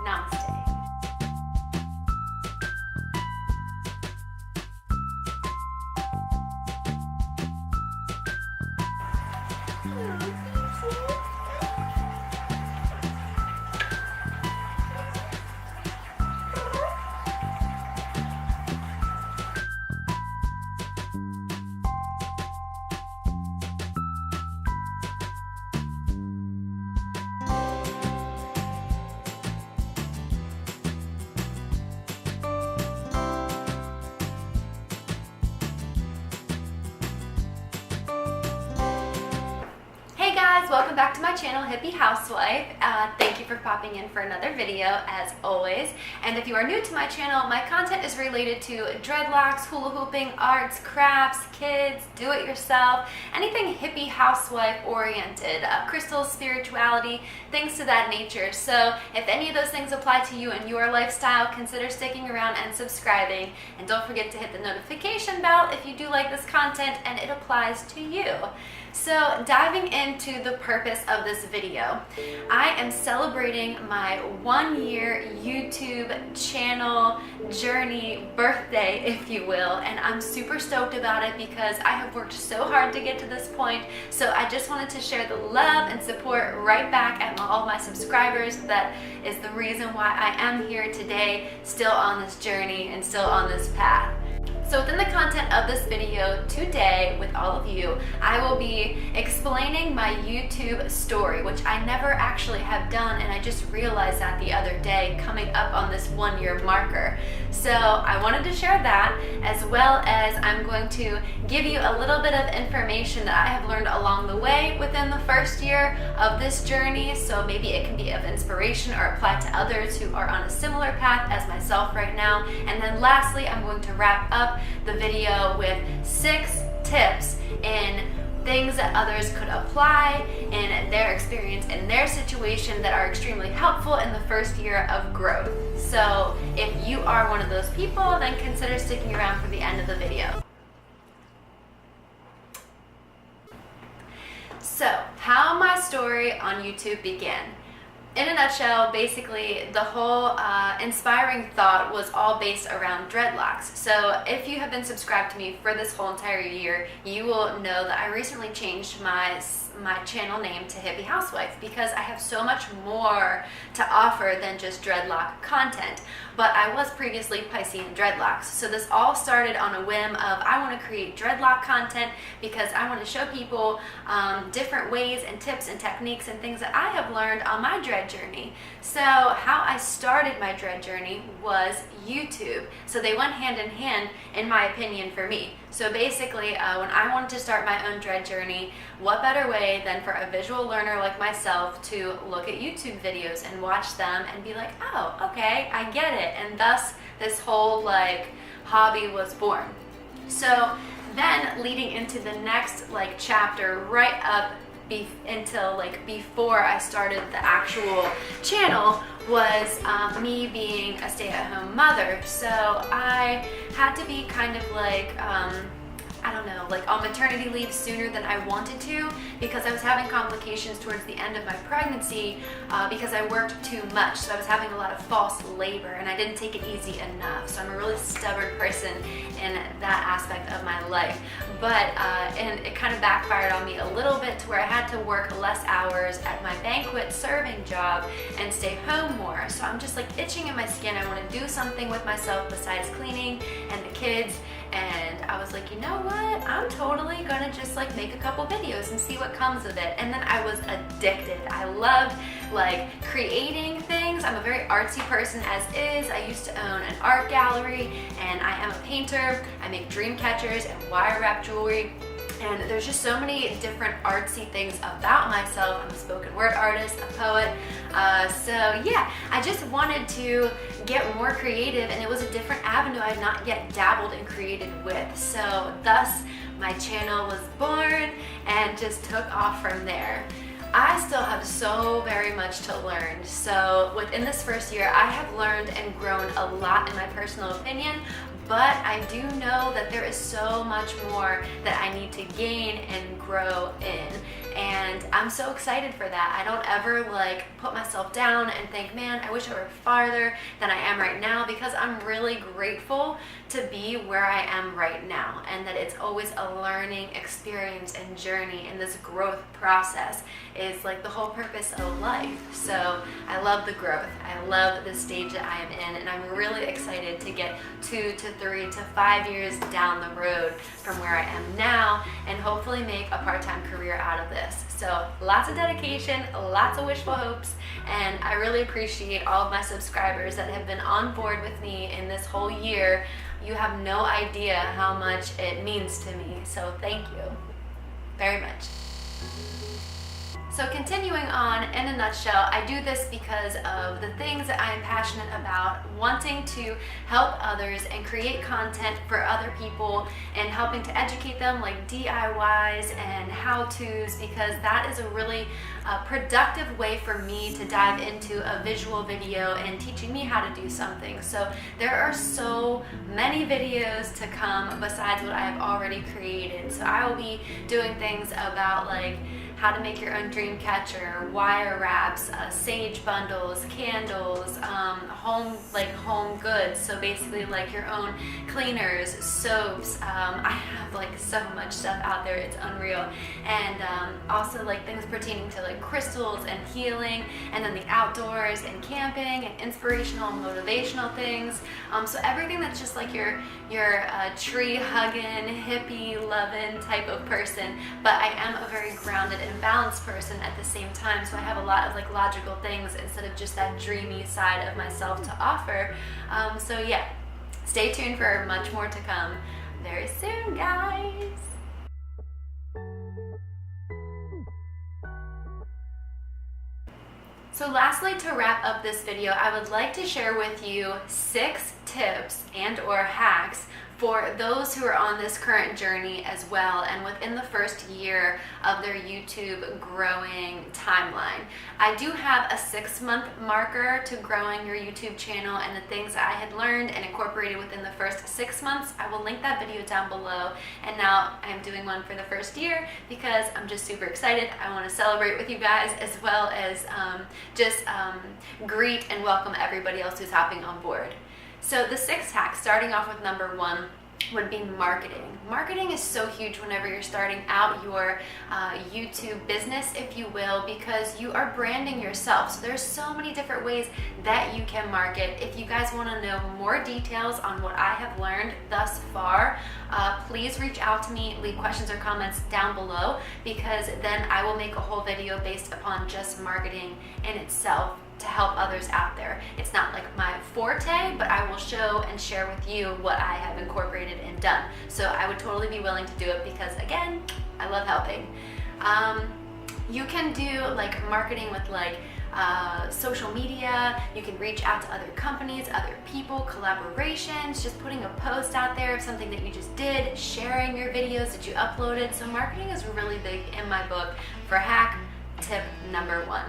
Namaste. Welcome back to my channel, Hippie Housewife. Thank you for popping in for another video, as always. And if you are new to my channel, my content is related to dreadlocks, hula hooping, arts, crafts, kids, do-it-yourself, anything hippie housewife oriented, crystals, spirituality, things to that nature. So if any of those things apply to you and your lifestyle, consider sticking around and subscribing. And don't forget to hit the notification bell if you do like this content and it applies to you. So diving into the purpose of this video, I am celebrating my 1-year YouTube channel journey, birthday if you will, and I'm super stoked about it because I have worked so hard to get to this point. So I just wanted to share the love and support right back at all my subscribers. That is the reason why I am here today, still on this journey and still on this path. So within the content of this video today with all of you, I will be explaining my YouTube story, which I never actually have done, and I just realized that the other day coming up on this 1-year marker. So I wanted to share that, as well as I'm going to give you a little bit of information that I have learned along the way within the first year of this journey. So maybe it can be of inspiration or apply to others who are on a similar path as myself right now. And then lastly, I'm going to wrap up the video with 6 tips in things that others could apply in their experience and their situation that are extremely helpful in the first year of growth. So if you are one of those people, then consider sticking around for the end of the video. So how my story on YouTube began. In a nutshell, basically the whole inspiring thought was all based around dreadlocks. So if you have been subscribed to me for this whole entire year, you will know that I recently changed my channel name to Hippie Housewife because I have so much more to offer than just dreadlock content. But I was previously Piscean dreadlocks. So this all started on a whim of I want to create dreadlock content because I want to show people different ways and tips and techniques and things that I have learned on my dread journey. So how I started my dread journey was YouTube. So they went hand in hand, in my opinion, for me. So basically, when I wanted to start my own dread journey, what better way than for a visual learner like myself to look at YouTube videos and watch them and be like, oh, okay, I get it. And thus, this whole hobby was born. So then leading into the next chapter right up until before I started the actual channel was me being a stay-at-home mother. So I had to be kind of I don't know, on maternity leave sooner than I wanted to because I was having complications towards the end of my pregnancy because I worked too much. So I was having a lot of false labor and I didn't take it easy enough. So I'm a really stubborn person in that aspect of my life. But and it kind of backfired on me a little bit to where I had to work less hours at my banquet serving job and stay home more. So I'm just itching in my skin. I want to do something with myself besides cleaning and the kids. And I was like, you know what? I'm totally gonna just make a couple videos and see what comes of it. And then I was addicted. I loved creating things. I'm a very artsy person as is. I used to own an art gallery and I am a painter. I make dream catchers and wire wrap jewelry. And there's just so many different artsy things about myself. I'm a spoken word artist, a poet. So yeah, I just wanted to get more creative, and it was a different avenue I had not yet dabbled and created with. So thus my channel was born and just took off from there. I still have so very much to learn. So within this first year, I have learned and grown a lot in my personal opinion, but I do know that there is so much more that I need to gain and grow in. and I'm so excited for that. I don't ever like put myself down and think, man, I wish I were farther than I am right now, because I'm really grateful to be where I am right now, and that it's always a learning experience and journey, and this growth process is like the whole purpose of life. So I love the growth. I love the stage that I am in, and I'm really excited to get 2 to 3 to 5 years down the road from where I am now, and hopefully make a part-time career out of this. So lots of dedication, lots of wishful hopes, and I really appreciate all of my subscribers that have been on board with me in this whole year. You have no idea how much it means to me, so thank you very much. So continuing on, in a nutshell, I do this because of the things that I am passionate about, wanting to help others and create content for other people, and helping to educate them, like DIYs and how-tos, because that is a really productive way for me to dive into a visual video and teaching me how to do something. So there are so many videos to come besides what I have already created. So I will be doing things about like how to make your own dream catcher, wire wraps, sage bundles, candles, home goods. So basically like your own cleaners, soaps. I have like so much stuff out there, it's unreal. And also like things pertaining to like crystals and healing, and then the outdoors and camping and inspirational and motivational things. So everything that's just like your tree hugging, hippie loving type of person, but I am a very grounded and balanced person at the same time, so I have a lot of like logical things instead of just that dreamy side of myself to offer. So yeah, stay tuned for much more to come very soon, guys. So lastly, to wrap up this video, I would like to share with you 6 tips and or hacks for those who are on this current journey as well, and within the first year of their YouTube growing timeline. I do have a 6-month marker to growing your YouTube channel, and the things that I had learned and incorporated within the first 6 months. I will link that video down below. And now I'm doing one for the first year because I'm just super excited. I want to celebrate with you guys, as well as greet and welcome everybody else who's hopping on board. So the 6 hacks, starting off with number 1, would be marketing. Marketing is so huge whenever you're starting out your YouTube business, if you will, because you are branding yourself. So there's so many different ways that you can market. If you guys want to know more details on what I have learned thus far, please reach out to me, leave questions or comments down below, because then I will make a whole video based upon just marketing in itself to help others out there. It's not like my forte, but I will show and share with you what I have incorporated and done. So I would totally be willing to do it because, again, I love helping. You can do like marketing with like social media. You can reach out to other companies, other people, collaborations, just putting a post out there of something that you just did, sharing your videos that you uploaded. So marketing is really big in my book for hack tip number 1.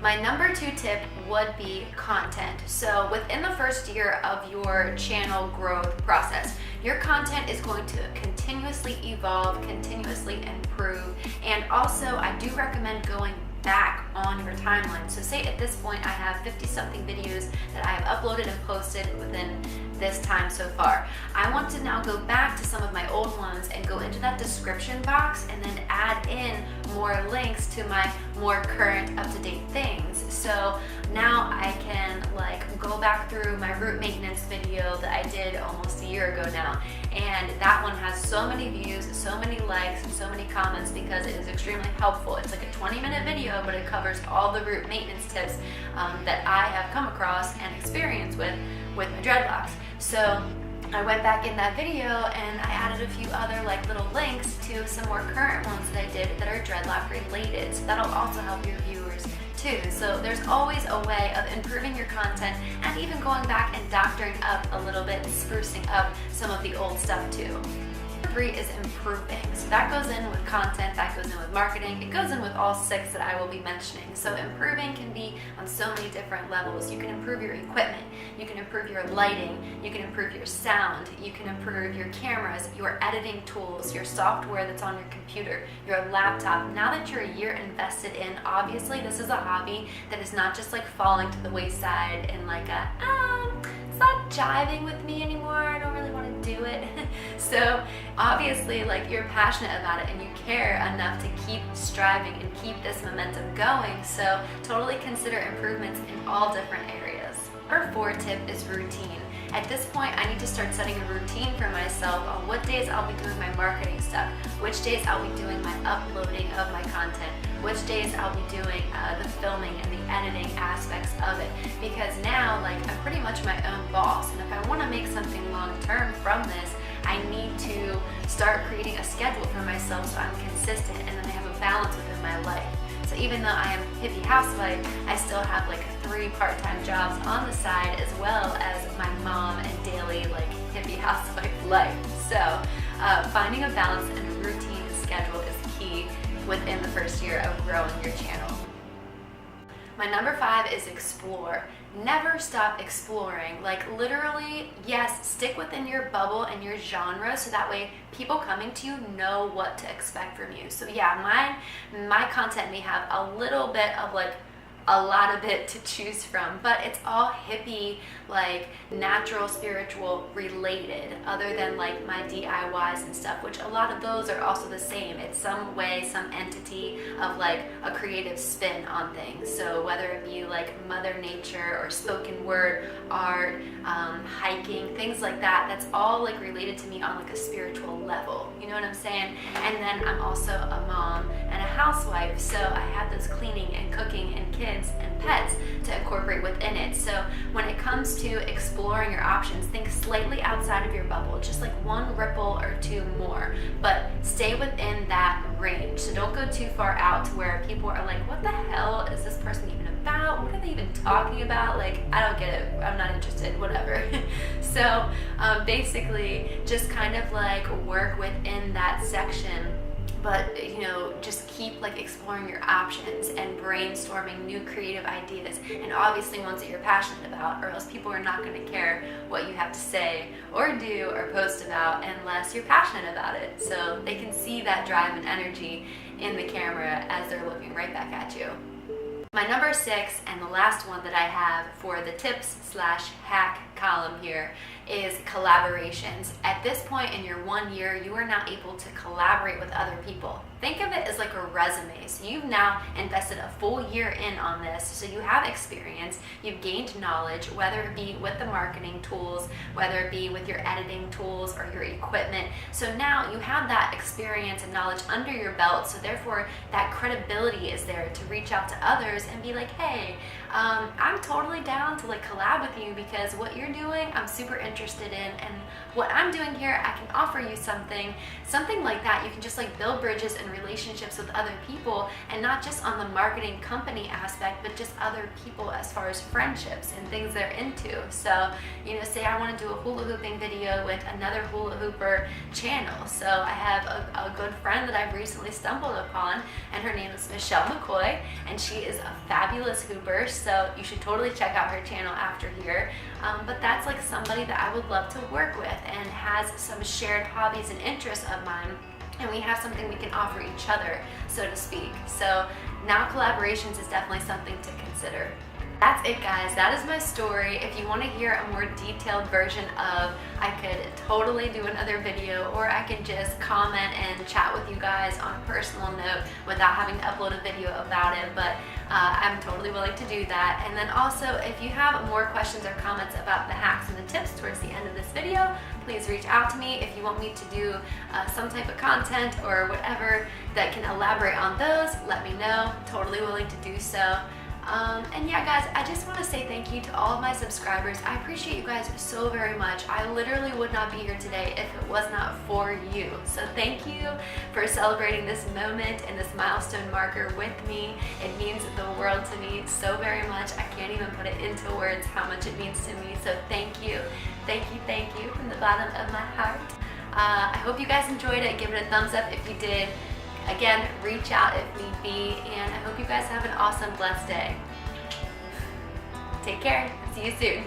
My number 2 tip would be content. So within the first year of your channel growth process, your content is going to continuously evolve, continuously improve, and also I do recommend going back on your timeline. So say at this point I have 50-something videos that I have uploaded and posted within this time so far. I want to now go back to some of my old ones and go into that description box and then add in more links to my more current, up-to-date things. So now I can like go back through my root maintenance video that I did almost a year ago now, and that one has so many views, so many likes, and so many comments because it is extremely helpful. It's like a 20-minute video, but it covers all the root maintenance tips that I have come across and experienced with my dreadlocks. So I went back in that video and I added a few other like little links to some more current ones that I did that are dreadlock related. So that'll also help your viewers too. So there's always a way of improving your content and even going back and doctoring up a little bit and sprucing up some of the old stuff too. 3 is improving. So that goes in with content, that goes in with marketing, it goes in with all 6 that I will be mentioning. So improving can be on so many different levels. You can improve your equipment, you can improve your lighting, you can improve your sound, you can improve your cameras, your editing tools, your software that's on your computer, your laptop. Now that you're a year invested in, obviously this is a hobby that is not just like falling to the wayside and like it's not jiving with me anymore, I don't really want to do it. So obviously like you're passionate about it and you care enough to keep striving and keep this momentum going, so totally consider improvements in all different areas. Our 4 tip is routine. At this point, I need to start setting a routine for myself on what days I'll be doing my marketing stuff, which days I'll be doing my uploading of my content, which days I'll be doing the filming and the editing aspects of it. Because now, like, I'm pretty much my own boss, and if I want to make something long-term from this, I need to start creating a schedule for myself so I'm consistent and then I have a balance within my life. So even though I am Hippie Housewife, I still have like 3 part-time jobs on the side as well as my mom and daily like Hippie Housewife life. So finding a balance and a routine and schedule is key within the first year of growing your channel. My number 5 is explore. Never stop exploring. Like literally, yes, stick within your bubble and your genre so that way people coming to you know what to expect from you. So yeah, my content may have a little bit of like a lot of it to choose from, but it's all hippie, like natural, spiritual related, other than like my DIYs and stuff, which a lot of those are also the same. It's some way, some entity of like a creative spin on things. So whether it be like Mother Nature or spoken word, art, hiking, things like that, that's all like related to me on like a spiritual level. You know what I'm saying? And then I'm also a mom and a housewife, so I have those cleaning and cooking and kids and pets to incorporate within it. So when it comes to exploring your options, think slightly outside of your bubble, just like 1 ripple or 2 more, but stay within that range. So don't go too far out to where people are like, what the hell is this person even about? What are they even talking about? Like, I don't get it, I'm not interested, whatever. So basically just kind of like work within that section, but you know, just keep like exploring your options and brainstorming new creative ideas, and obviously ones that you're passionate about, or else people are not going to care what you have to say or do or post about unless you're passionate about it. So they can see that drive and energy in the camera as they're looking right back at you. My number 6 and the last one that I have for the tips/hack column here is collaborations. At this point in your 1 year, you are now able to collaborate with other people. Think of it as like a resume. So you've now invested a full year in on this, so you have experience, you've gained knowledge, whether it be with the marketing tools, whether it be with your editing tools or your equipment. So now you have that experience and knowledge under your belt, so therefore that credibility is there to reach out to others and be like, hey, I'm totally down to like collab with you because what you're doing I'm super interested in, and what I'm doing here I can offer you something like that. You can just like build bridges and relationships with other people, and not just on the marketing company aspect, but just other people as far as friendships and things they're into. So you know, say I want to do a hula hooping video with another hula hooper channel. So I have a good friend that I've recently stumbled upon, and her name is Michelle McCoy, and she is a fabulous hooper, so you should totally check out her channel after here. But that's like somebody that I would love to work with and has some shared hobbies and interests of mine, and we have something we can offer each other, so to speak. So now collaborations is definitely something to consider. That's it, guys. That is my story. If you want to hear a more detailed version of, I could totally do another video, or I can just comment and chat with you guys on a personal note without having to upload a video about it, but I'm totally willing to do that. And then also, if you have more questions or comments about the hacks and the tips towards the end of this video, please reach out to me. If you want me to do some type of content or whatever that can elaborate on those, let me know. Totally willing to do so. And yeah, guys, I just want to say thank you to all of my subscribers. I appreciate you guys so very much. I literally would not be here today if it was not for you. So thank you for celebrating this moment and this milestone marker with me. It means the world to me so very much. I can't even put it into words how much it means to me. So thank you from the bottom of my heart. I hope you guys enjoyed it. Give it a thumbs up if you did. Again, reach out if need be, and I hope you guys have an awesome, blessed day. Take care. See you soon.